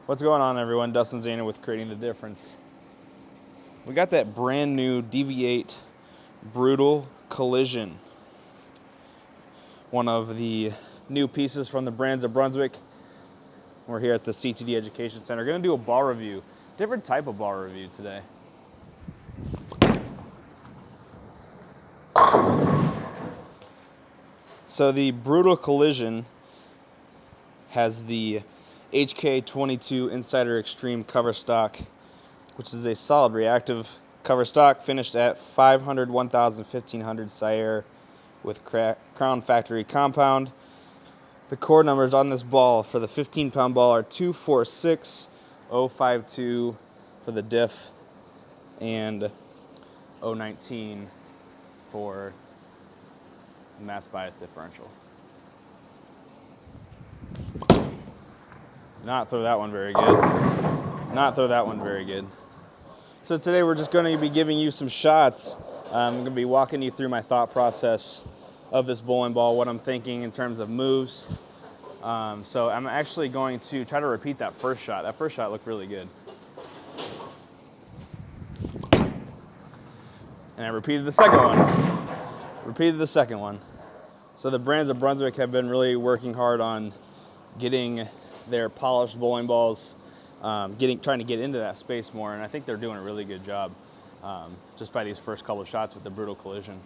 What's going on, everyone? Dustin Zana with Creating the Difference. We got that brand new DV8 Brutal Collision. One of the new pieces from the brands of Brunswick. We're here at the CTD Education Center. Going to do a ball review. Different type of ball review today. So the Brutal Collision has the HK22 Insider Extreme cover stock, which is a solid reactive cover stock finished at 500, 1000, 1500 Sire with Crown Factory compound. The core numbers on this ball for the 15-pound ball are 246052 for the diff and 019 for mass bias differential. Not throw that one very good. Not throw that one very good. So today we're just going to be giving you some shots. I'm going to be walking you through my thought process of this bowling ball, what I'm thinking in terms of moves. So I'm actually going to try to repeat that first shot. That first shot looked really good. And I repeated the second one. Repeated the second one. So the brands of Brunswick have been really working hard on getting their polished bowling balls, trying to get into that space more, and I think they're doing a really good job just by these first couple of shots with the Brutal Collision.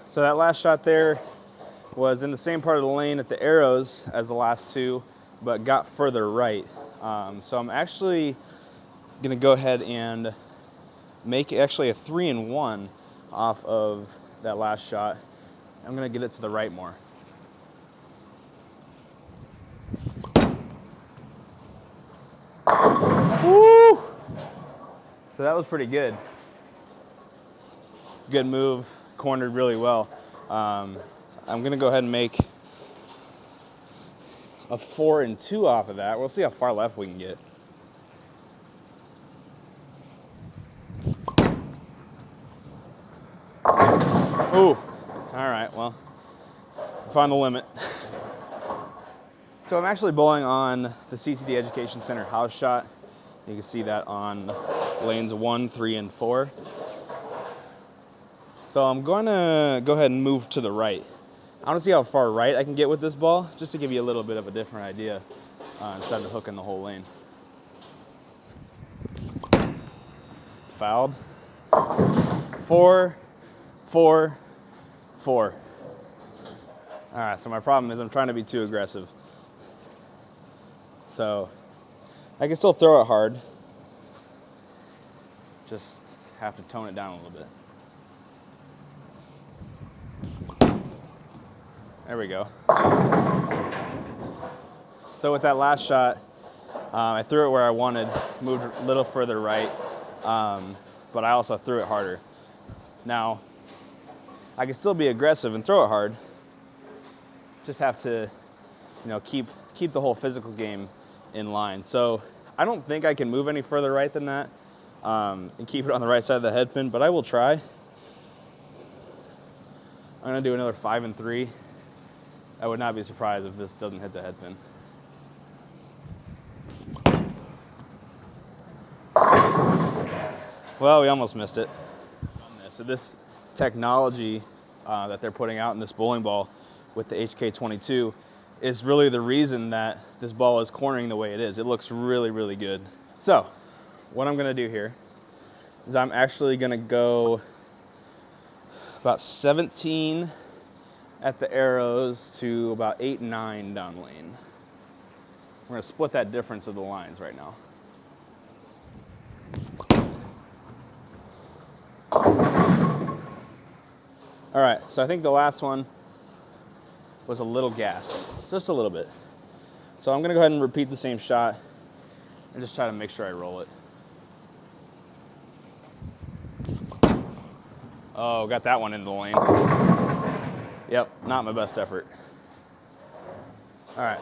So that last shot there was in the same part of the lane at the arrows as the last two, but got further right. So I'm actually gonna go ahead and make actually a 3-in-1 off of that last shot. I'm gonna get it to the right more. Woo! So that was pretty good. Good move, cornered really well. I'm gonna go ahead and make a 4-in-2 off of that. We'll see how far left we can get. Ooh, all right, well, found the limit. So I'm actually bowling on the CTD Education Center house shot. You can see that on lanes 1, 3, and 4. So I'm going to go ahead and move to the right. I want to see how far right I can get with this ball, just to give you a little bit of a different idea instead of hooking the whole lane. Fouled. 4, 4, 4. All right, so my problem is I'm trying to be too aggressive. So I can still throw it hard. Just have to tone it down a little bit. There we go. So with that last shot, I threw it where I wanted, moved a little further right, but I also threw it harder. Now, I can still be aggressive and throw it hard. Just have to, keep the whole physical game in line. So I don't think I can move any further right than that and keep it on the right side of the head pin, but I will try. I'm gonna do another 5-in-3. I would not be surprised if this doesn't hit the head pin. Well, we almost missed it. So this technology that they're putting out in this bowling ball with the HK22 is really the reason that this ball is cornering the way it is. It looks really, really good. So what I'm gonna do here is I'm actually gonna go about 17 at the arrows to about 8, 9 down lane. We're gonna split that difference of the lines right now. All right, so I think the last one was a little gassed, just a little bit. So I'm gonna go ahead and repeat the same shot and just try to make sure I roll it. Oh, got that one into the lane. Yep, not my best effort. All right,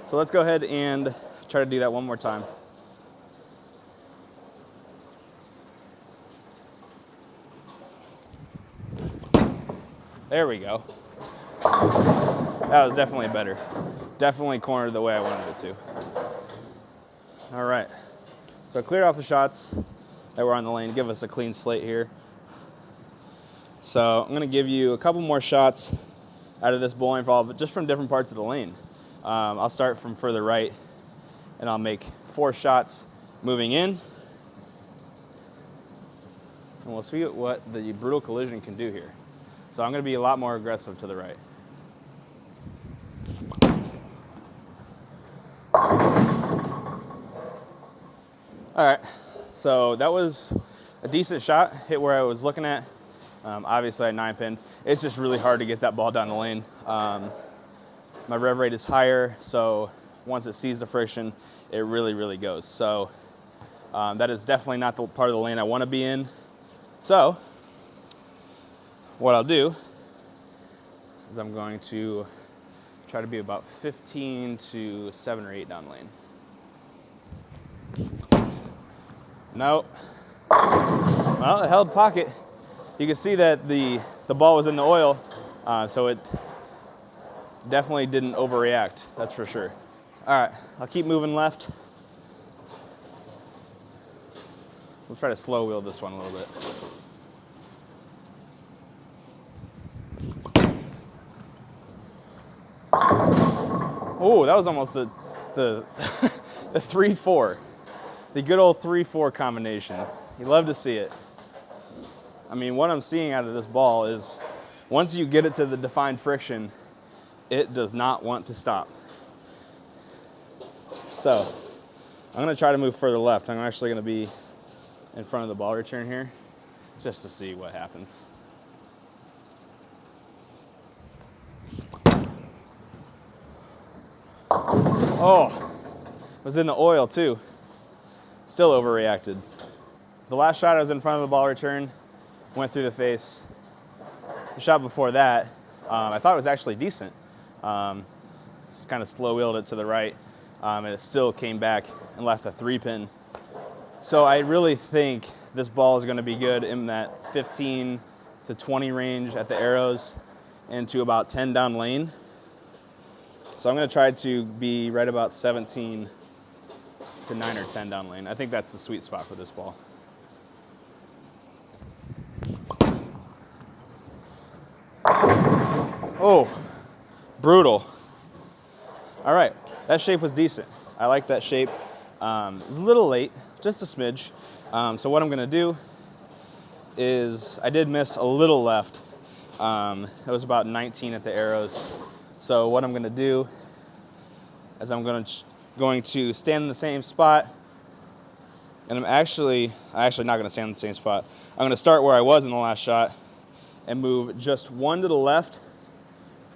so let's go ahead and try to do that one more time. There we go. That was definitely better. Definitely cornered the way I wanted it to. All right. So I cleared off the shots that were on the lane, give us a clean slate here. So I'm gonna give you a couple more shots out of this bowling ball, but just from different parts of the lane. I'll start from further right, and I'll make 4 shots moving in. And we'll see what the brutal collision can do here. So I'm gonna be a lot more aggressive to the right. All right, so that was a decent shot, hit where I was looking at. Obviously I 9-pin. It's just really hard to get that ball down the lane. My rev rate is higher, so once it sees the friction, it really, really goes. So that is definitely not the part of the lane I want to be in. So what I'll do is I'm going to try to be about 15 to 7 or 8 down the lane. No. Well, it held pocket. You can see that the ball was in the oil, so it definitely didn't overreact, that's for sure. All right, I'll keep moving left. We'll try to slow wheel this one a little bit. Oh, that was almost the the 3-4. The good old 3-4 combination. You love to see it. I mean, what I'm seeing out of this ball is once you get it to the defined friction, it does not want to stop. So I'm gonna try to move further left. I'm actually gonna be in front of the ball return here just to see what happens. Oh, it was in the oil too. Still overreacted. The last shot I was in front of the ball return, went through the face. The shot before that, I thought it was actually decent. Just kind of slow wheeled it to the right, and it still came back and left a 3-pin. So I really think this ball is going to be good in that 15 to 20 range at the arrows and to about 10 down lane. So I'm going to try to be right about 17 to 9 or 10 down lane. I think that's the sweet spot for this ball. Oh, brutal. All right, that shape was decent. I like that shape. It was a little late, just a smidge. So what I'm gonna do is, I did miss a little left. It was about 19 at the arrows. So what I'm gonna do is I'm going to stand in the same spot, and I'm actually not gonna stand in the same spot. I'm gonna start where I was in the last shot and move just one to the left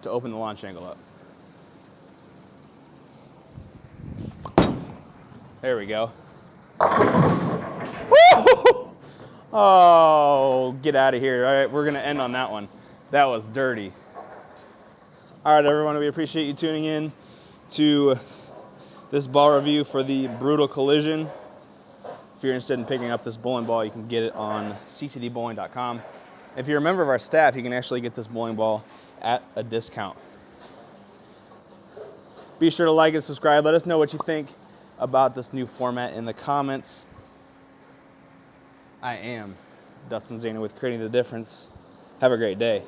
to open the launch angle up. There we go. Woo! Oh, get out of here. All right, we're gonna end on that one. That was dirty. All right, everyone, we appreciate you tuning in to this ball review for the Brutal Collision. If you're interested in picking up this bowling ball, you can get it on ccdbowling.com. If you're a member of our staff, you can actually get this bowling ball at a discount. Be sure to like and subscribe. Let us know what you think about this new format in the comments. I am Dustin Zana with Creating the Difference. Have a great day.